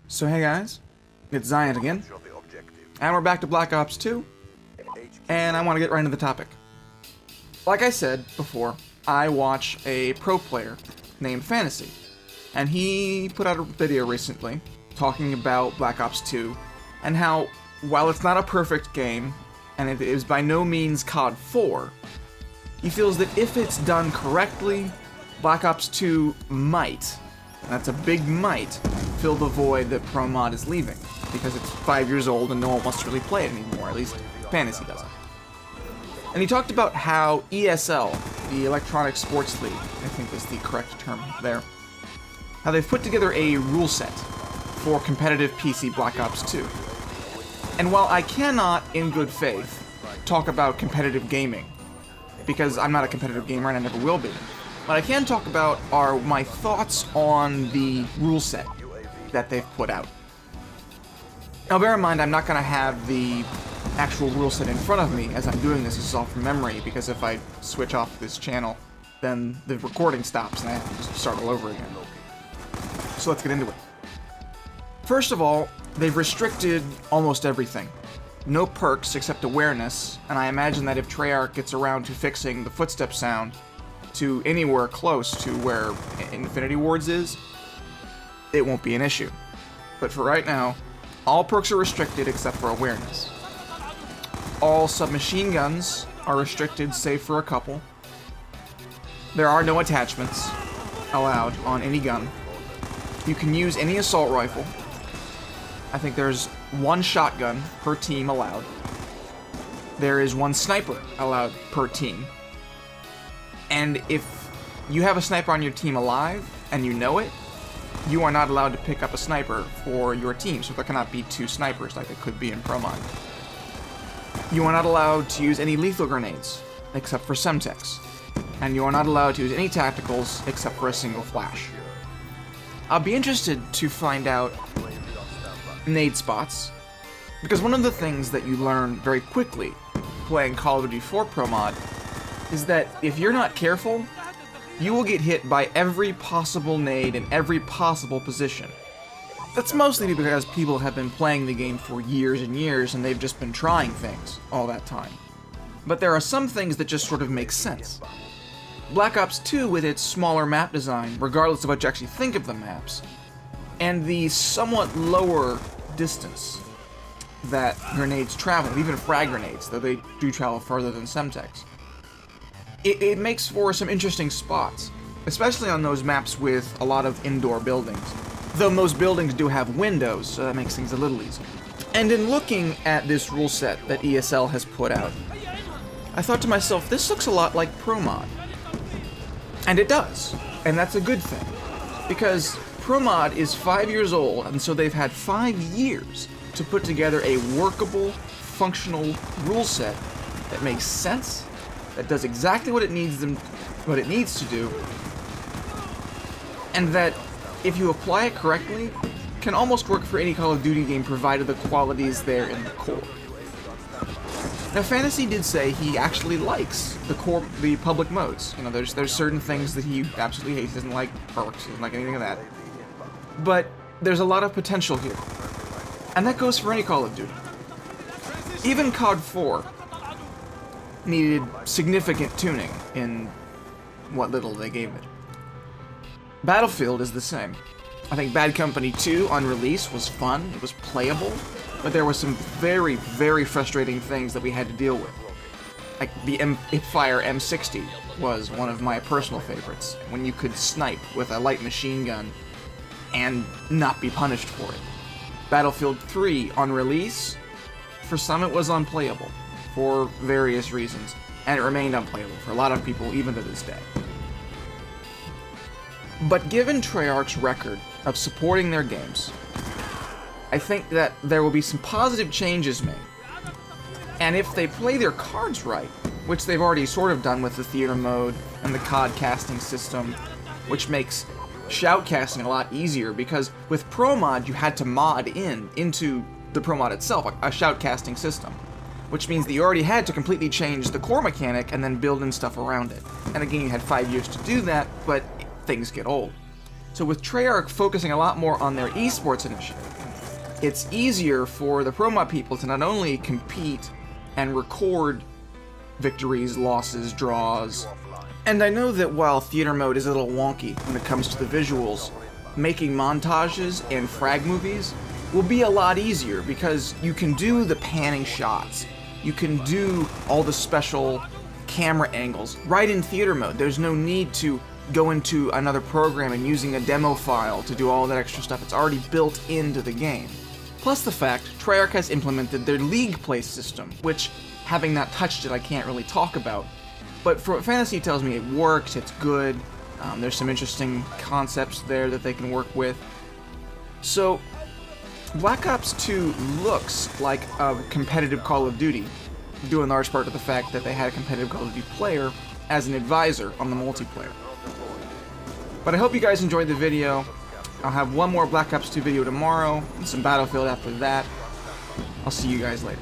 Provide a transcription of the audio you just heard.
So hey guys, it's Zion again, and we're back to Black Ops 2, and I want to get right into the topic. Like I said before, I watch a pro player named Fantasy, and he put out a video recently talking about Black Ops 2, and how, while it's not a perfect game, and it is by no means CoD 4, he feels that if it's done correctly, Black Ops 2 might, and that's a big might, fill the void that Promod is leaving, because it's 5 years old and no one wants to really play it anymore, at least Fantasy doesn't. And he talked about how ESL, the Electronic Sports League, I think is the correct term there, how they've put together a rule set for competitive PC Black Ops 2. And while I cannot, in good faith, talk about competitive gaming, because I'm not a competitive gamer and I never will be, what I can talk about are my thoughts on the rule set that they've put out. Now bear in mind, I'm not going to have the actual rule set in front of me as I'm doing this. This is all from memory, because if I switch off this channel, then the recording stops and I have to just start all over again. So let's get into it. First of all, they've restricted almost everything. No perks except awareness, and I imagine that if Treyarch gets around to fixing the footstep sound to anywhere close to where Infinity Wards is, it won't be an issue. But for right now, all perks are restricted except for awareness. All submachine guns are restricted save for a couple. There are no attachments allowed on any gun. You can use any assault rifle. I think there's one shotgun per team allowed. There is one sniper allowed per team. And if you have a sniper on your team alive, and you know it, you are not allowed to pick up a sniper for your team, so there cannot be two snipers like it could be in Promod. You are not allowed to use any lethal grenades, except for Semtex. And you are not allowed to use any tacticals except for a single flash. I'll be interested to find out nade spots, because one of the things that you learn very quickly playing Call of Duty 4 Promod is that if you're not careful, you will get hit by every possible nade in every possible position. That's mostly because people have been playing the game for years and years and they've just been trying things all that time. But there are some things that just sort of make sense. Black Ops 2, with its smaller map design, regardless of what you actually think of the maps, and the somewhat lower distance that grenades travel, even frag grenades, though they do travel further than Semtex, it makes for some interesting spots, especially on those maps with a lot of indoor buildings. Though most buildings do have windows, so that makes things a little easier. And in looking at this rule set that ESL has put out, I thought to myself, this looks a lot like Promod. And it does, and that's a good thing, because Promod is 5 years old, and so they've had 5 years to put together a workable, functional rule set that makes sense, that does exactly what it needs to do, and that, if you apply it correctly, can almost work for any Call of Duty game provided the quality is there in the core. Now, Fantasy did say he actually likes the public modes. You know, there's certain things that he absolutely hates. He doesn't like perks, he doesn't like anything of that. But there's a lot of potential here. And that goes for any Call of Duty. Even CoD 4 needed significant tuning in what little they gave it. Battlefield is the same. I think Bad Company 2 on release was fun, it was playable, but there were some very, very frustrating things that we had to deal with. Like the Hipfire M60 was one of my personal favorites, when you could snipe with a light machine gun and not be punished for it. Battlefield 3 on release, for some it was unplayable, for various reasons, and it remained unplayable for a lot of people even to this day. But given Treyarch's record of supporting their games, I think that there will be some positive changes made. And if they play their cards right, which they've already sort of done with the theater mode and the CoD casting system, which makes shoutcasting a lot easier, because with Promod you had to mod into the Promod itself, a shoutcasting system, which means that you already had to completely change the core mechanic and then build in stuff around it. And again, you had 5 years to do that, but things get old. So with Treyarch focusing a lot more on their esports initiative, it's easier for the Promod people to not only compete and record victories, losses, draws. And I know that while theater mode is a little wonky when it comes to the visuals, making montages and frag movies will be a lot easier because you can do the panning shots. You can do all the special camera angles right in theater mode. There's no need to go into another program and using a demo file to do all that extra stuff. It's already built into the game. Plus the fact Treyarch has implemented their league play system, which, having not touched it, I can't really talk about. But from what Fantasy tells me, it works, it's good, there's some interesting concepts there that they can work with. So, Black Ops 2 looks like a competitive Call of Duty, due in large part to the fact that they had a competitive Call of Duty player as an advisor on the multiplayer. But I hope you guys enjoyed the video. I'll have one more Black Ops 2 video tomorrow, and some Battlefield after that. I'll see you guys later.